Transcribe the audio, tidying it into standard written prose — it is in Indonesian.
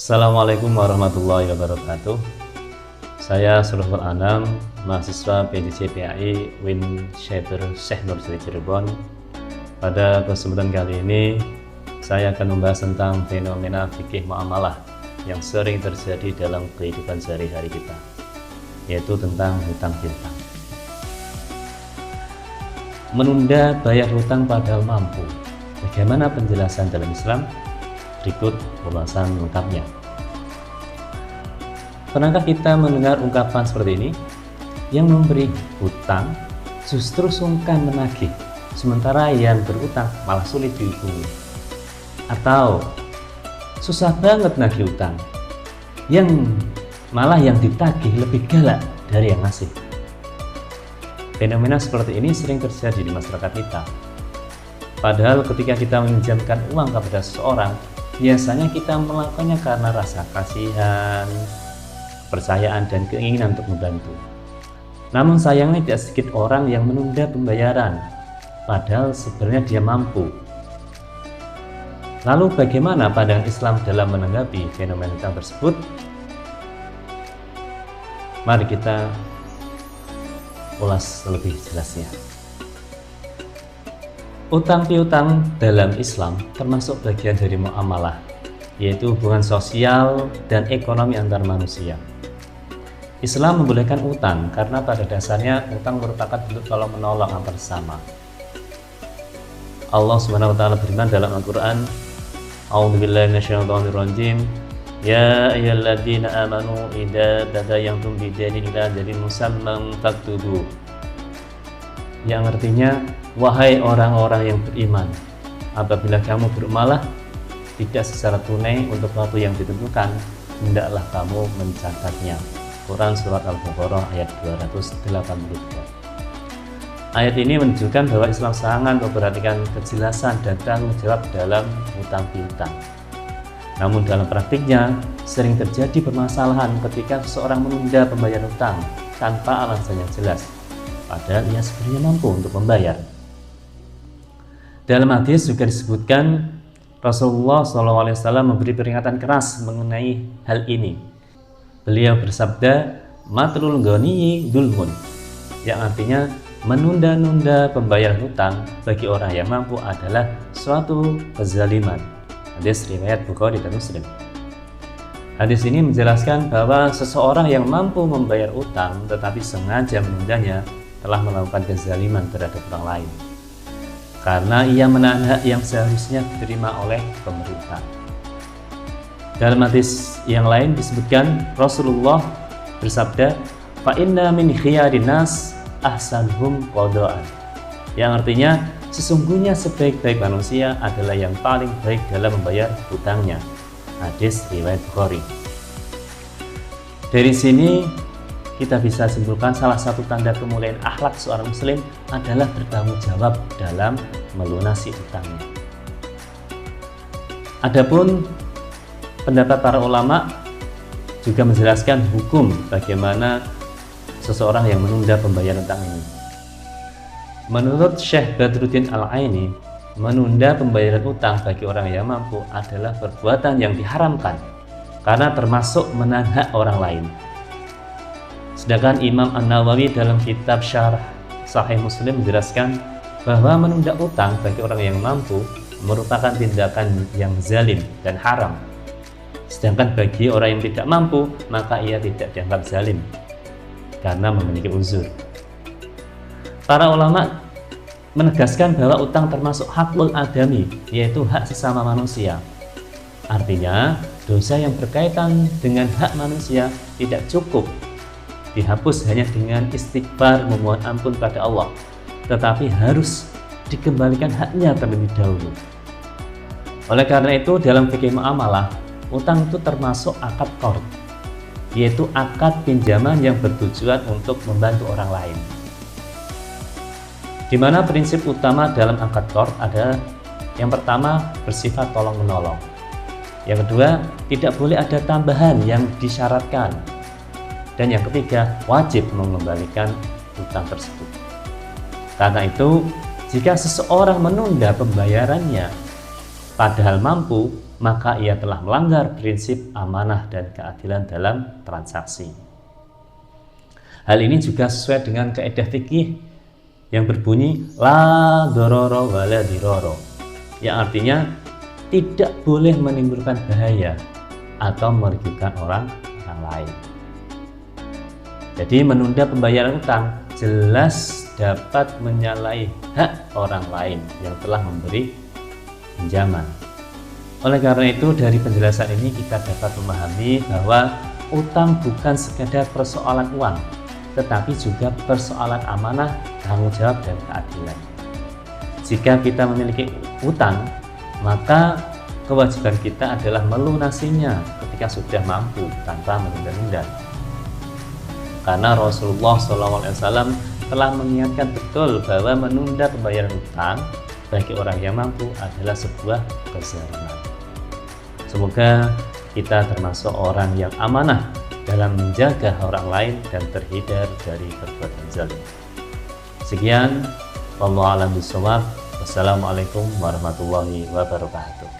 Assalamualaikum warahmatullahi wabarakatuh. Saya Surahul Anam, mahasiswa PJJ PAI Win Shaper Syekh Nur Cirebon. Pada kesempatan kali ini, saya akan membahas tentang fenomena fikih muamalah yang sering terjadi dalam kehidupan sehari-hari kita, yaitu tentang hutang piutang. Menunda bayar hutang padahal mampu. Bagaimana penjelasan dalam Islam? Berikut ulasan lengkapnya. Pernahkah kita mendengar ungkapan seperti ini? Yang memberi hutang justru sungkan menagih, sementara yang berutang malah sulit dihubungi. Atau susah banget nagih hutang, yang ditagih lebih galak dari yang ngasih. Fenomena seperti ini sering terjadi di masyarakat kita. Padahal ketika kita meminjamkan uang kepada seseorang, biasanya kita melakukannya karena rasa kasihan, kepercayaan, dan keinginan untuk membantu. Namun sayangnya tidak sedikit orang yang menunda pembayaran, padahal sebenarnya dia mampu. Lalu bagaimana pandangan Islam dalam menanggapi fenomena hutang tersebut? Mari kita ulas lebih jelasnya. Utang piutang dalam Islam termasuk bagian dari muamalah, yaitu hubungan sosial dan ekonomi antar manusia. Islam membolehkan utang karena pada dasarnya utang merupakan bentuk tolong menolong antar sesama. Allah Subhanahu wa taala berfirman dalam Al-Qur'an, A'udzubillahi minasyaitonirrajim, ya ayyuhalladzina amanu idza tadayantum bidainin ila ajalin musamman faktubuh. Yang artinya, wahai orang-orang yang beriman, apabila kamu bermuamalah tidak secara tunai untuk waktu yang ditentukan, hendaklah kamu mencatatnya. Quran Surat Al-Baqarah ayat 282. Ayat ini menunjukkan bahwa Islam sangat memperhatikan kejelasan dan tanggung jawab dalam hutang piutang. Namun dalam praktiknya, sering terjadi permasalahan ketika seseorang menunda pembayaran hutang tanpa alasan yang jelas, padahal ia sebenarnya mampu untuk membayar. Dalam hadis juga disebutkan Rasulullah SAW memberi peringatan keras mengenai hal ini. Beliau bersabda, matrul ghaniyyi dzulmun, yang artinya menunda-nunda pembayaran hutang bagi orang yang mampu adalah suatu kezaliman. Hadis riwayat Bukhari dan Muslim. Hadis ini menjelaskan bahwa seseorang yang mampu membayar utang tetapi sengaja menundanya telah melakukan kezaliman terhadap orang lain, karena ia menahan hak yang seharusnya diterima oleh pemerintah. Dalam hadis yang lain disebutkan Rasulullah bersabda, fa inna min khiyarin nas ahsanuhum qada'an, yang artinya sesungguhnya sebaik-baik manusia adalah yang paling baik dalam membayar hutangnya. Hadis riwayat Bukhari. Dari sini kita bisa simpulkan salah satu tanda kemuliaan akhlak seorang muslim adalah bertanggung jawab dalam melunasi hutangnya. Adapun pendapat para ulama juga menjelaskan hukum bagaimana seseorang yang menunda pembayaran hutang ini. Menurut Syekh Badruddin Al-Aini, menunda pembayaran utang bagi orang yang mampu adalah perbuatan yang diharamkan karena termasuk menahan hak orang lain. Sedangkan Imam An-Nawawi dalam kitab Syarah Sahih Muslim menjelaskan bahwa menunda utang bagi orang yang mampu merupakan tindakan yang zalim dan haram. Sedangkan bagi orang yang tidak mampu, maka ia tidak dianggap zalim karena memiliki uzur. Para ulama menegaskan bahwa utang termasuk hakul adami, yaitu hak sesama manusia. Artinya, dosa yang berkaitan dengan hak manusia tidak cukup dihapus hanya dengan istighfar memohon ampun pada Allah, tetapi harus dikembalikan haknya terlebih dahulu. Oleh karena itu, dalam fikih muamalah, utang itu termasuk akad qard, yaitu akad pinjaman yang bertujuan untuk membantu orang lain. Di mana prinsip utama dalam akad qard adalah yang pertama bersifat tolong-menolong. Yang kedua, tidak boleh ada tambahan yang disyaratkan. Dan yang ketiga, wajib mengembalikan hutang tersebut. Karena itu, jika seseorang menunda pembayarannya padahal mampu, maka ia telah melanggar prinsip amanah dan keadilan dalam transaksi. Hal ini juga sesuai dengan kaidah fikih yang berbunyi la dororo wala diroro, yang artinya tidak boleh menimbulkan bahaya atau merugikan orang lain. Jadi menunda pembayaran utang jelas dapat menyalahi hak orang lain yang telah memberi pinjaman. Oleh karena itu, dari penjelasan ini kita dapat memahami bahwa utang bukan sekadar persoalan uang, tetapi juga persoalan amanah, tanggung jawab, dan keadilan. Jika kita memiliki utang, maka kewajiban kita adalah melunasinya ketika sudah mampu tanpa menunda-nunda. Karena Rasulullah SAW telah mengingatkan betul bahwa menunda pembayaran utang bagi orang yang mampu adalah sebuah kezaliman. Semoga kita termasuk orang yang amanah dalam menjaga orang lain dan terhindar dari perbuatan zalim. Sekian, wallahu a'lam bishawab. Wassalamualaikum warahmatullahi wabarakatuh.